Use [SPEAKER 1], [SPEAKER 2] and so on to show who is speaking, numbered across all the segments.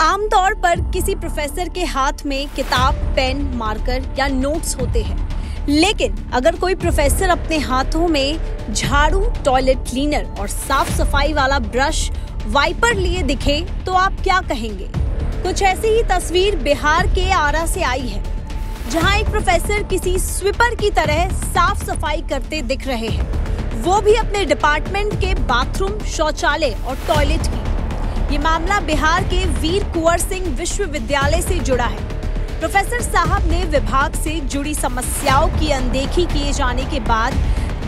[SPEAKER 1] आमतौर पर किसी प्रोफेसर के हाथ में किताब, पेन, मार्कर या नोट्स होते हैं, लेकिन अगर कोई प्रोफेसर अपने हाथों में झाड़ू, टॉयलेट क्लीनर और साफ सफाई वाला ब्रश, वाइपर लिए दिखे तो आप क्या कहेंगे? कुछ ऐसी ही तस्वीर बिहार के आरा से आई है, जहां एक प्रोफेसर किसी स्वीपर की तरह साफ सफाई करते दिख रहे हैं, वो भी अपने डिपार्टमेंट के बाथरूम, शौचालय और टॉयलेट की। ये मामला बिहार के वीर कुंवर सिंह विश्वविद्यालय से जुड़ा है। प्रोफेसर साहब ने विभाग से जुड़ी समस्याओं की अनदेखी किए जाने के बाद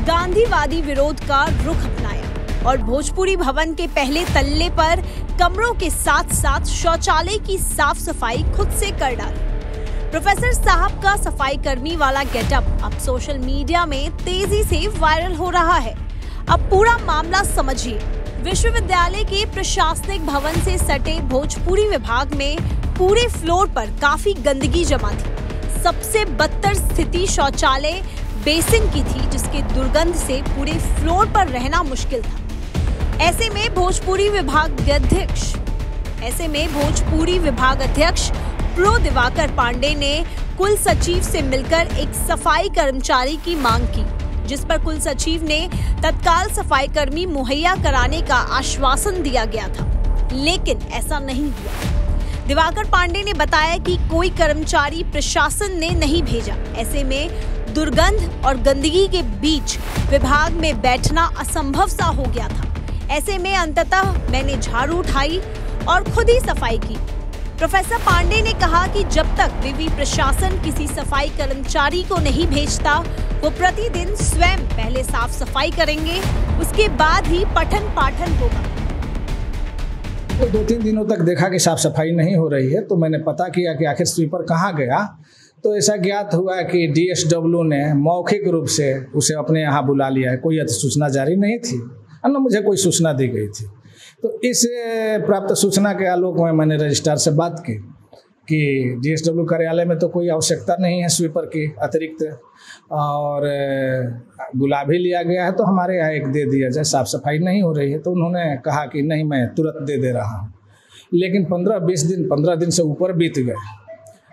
[SPEAKER 1] गांधीवादी विरोध का रुख अपनाया और भोजपुरी भवन के पहले तल्ले पर कमरों के साथ साथ शौचालय की साफ सफाई खुद से कर डाली। प्रोफेसर साहब का सफाई कर्मी वाला गेटअप अब सोशल मीडिया में तेजी से वायरल हो रहा है। अब पूरा मामला समझिए। विश्वविद्यालय के प्रशासनिक भवन से सटे भोजपुरी विभाग में पूरे फ्लोर पर काफी गंदगी जमा थी। सबसे बदतर स्थिति शौचालय बेसिन की थी, जिसके दुर्गंध से पूरे फ्लोर पर रहना मुश्किल था। ऐसे में भोजपुरी विभाग अध्यक्ष प्रो दिवाकर पांडे ने कुल सचिव से मिलकर एक सफाई कर्मचारी की मांग की, जिस पर कुल सचिव ने तत्काल सफाई कर्मी मुहैया कराने का आश्वासन दिया गया था, लेकिन ऐसा नहीं हुआ। दिवाकर पांडे ने बताया कि कोई कर्मचारी प्रशासन ने नहीं भेजा। ऐसे में दुर्गंध और गंदगी के बीच विभाग में बैठना असंभव सा हो गया था। ऐसे में अंततः मैंने झाड़ू उठाई और खुद ही सफाई की। प्रोफेसर पांडे ने कहा कि जब तक विवि प्रशासन किसी सफाई कर्मचारी को नहीं भेजता, वो प्रतिदिन स्वयं पहले साफ सफाई करेंगे, उसके बाद ही पठन पाठन होगा।
[SPEAKER 2] तो 2-3 दिनों तक देखा कि साफ सफाई नहीं हो रही है, तो मैंने पता किया कि आखिर स्वीपर कहाँ गया। तो ऐसा ज्ञात हुआ कि DSW ने मौखिक रूप से उसे अपने यहाँ बुला लिया है। कोई सूचना जारी नहीं थी, न मुझे कोई सूचना दी गई थी। तो इस प्राप्त सूचना के आलोक में मैंने रजिस्ट्रार से बात की कि DSW कार्यालय में तो कोई आवश्यकता नहीं है स्वीपर की अतिरिक्त, और बुला भी लिया गया है, तो हमारे यहाँ एक दे दिया जाए, साफ़ सफाई नहीं हो रही है। तो उन्होंने कहा कि नहीं, मैं तुरंत दे रहा हूँ। लेकिन 15 दिन से ऊपर बीत गए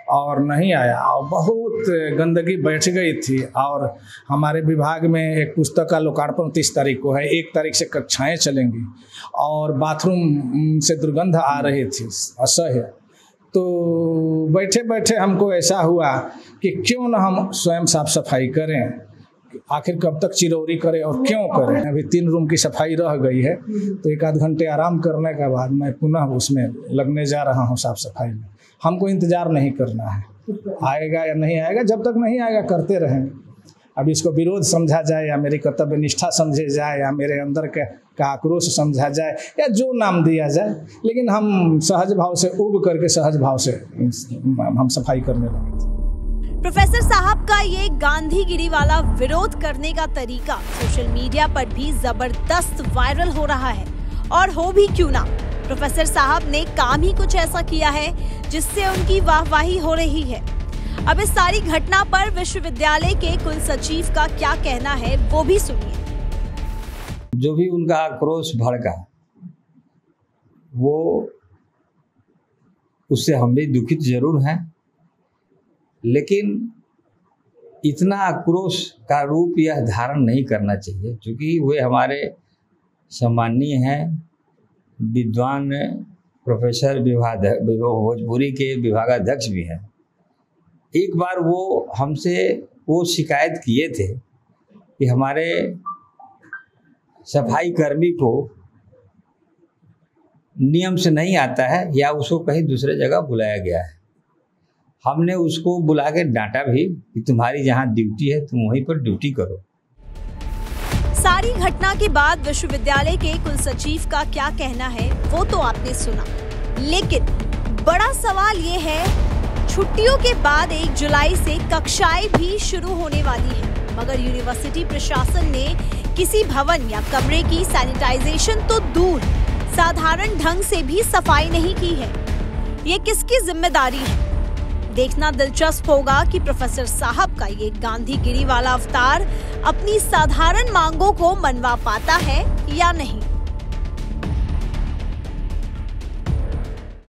[SPEAKER 2] और नहीं आया, और बहुत गंदगी बैठ गई थी। और हमारे विभाग में एक पुस्तक का लोकार्पण 30 तारीख को है, 1 तारीख से कक्षाएं चलेंगी, और बाथरूम से दुर्गंध आ रही थी असह्य। तो बैठे बैठे हमको ऐसा हुआ कि क्यों न हम स्वयं साफ सफाई करें, आखिर कब तक चिरौरी करें और क्यों करें। अभी 3 रूम की सफाई रह गई है, तो 1 आध घंटे आराम करने के बाद मैं पुनः उसमें लगने जा रहा हूँ साफ सफाई में। हमको इंतज़ार नहीं करना है, आएगा या नहीं आएगा, जब तक नहीं आएगा करते रहेंगे। अब इसको विरोध समझा जाए या मेरी कर्तव्य निष्ठा समझे जाए या मेरे अंदर का आक्रोश समझा जाए या जो नाम दिया जाए, लेकिन हम सहज भाव से उब करके सहज भाव से हम सफाई करने लगे थे।
[SPEAKER 1] प्रोफेसर साहब का ये गांधीगिरी वाला विरोध करने का तरीका सोशल मीडिया पर भी जबरदस्त वायरल हो रहा है, और हो भी क्यों ना। प्रोफेसर साहब ने काम ही कुछ ऐसा किया है जिससे उनकी वाहवाही हो रही है। अब इस सारी घटना पर विश्वविद्यालय के कुल सचिव का क्या कहना है, वो भी सुनिए।
[SPEAKER 3] जो भी उनका आक्रोश भड़का, वो उससे हम भी दुखित जरूर हैं, लेकिन इतना आक्रोश का रूप यह धारण नहीं करना चाहिए, क्योंकि वे हमारे सम्माननीय हैं, विद्वान प्रोफेसर भोजपुरी के विभागाध्यक्ष भी हैं। एक बार वो हमसे वो शिकायत किए थे कि हमारे सफाई कर्मी को नियम से नहीं आता है या उसको कहीं दूसरे जगह बुलाया गया है। हमने उसको बुला के डांटा भी कि तुम्हारी जहाँ ड्यूटी है तुम वहीं पर ड्यूटी करो।
[SPEAKER 1] सारी घटना के बाद विश्वविद्यालय के कुल सचिव का क्या कहना है वो तो आपने सुना, लेकिन बड़ा सवाल ये है, छुट्टियों के बाद 1 जुलाई से कक्षाएं भी शुरू होने वाली है, मगर यूनिवर्सिटी प्रशासन ने किसी भवन या कमरे की सैनिटाइजेशन तो दूर, साधारण ढंग से भी सफाई नहीं की है। ये किसकी जिम्मेदारी है? देखना दिलचस्प होगा कि प्रोफेसर साहब का ये गांधीगिरी वाला अवतार अपनी साधारण मांगों को मनवा पाता है या नहीं।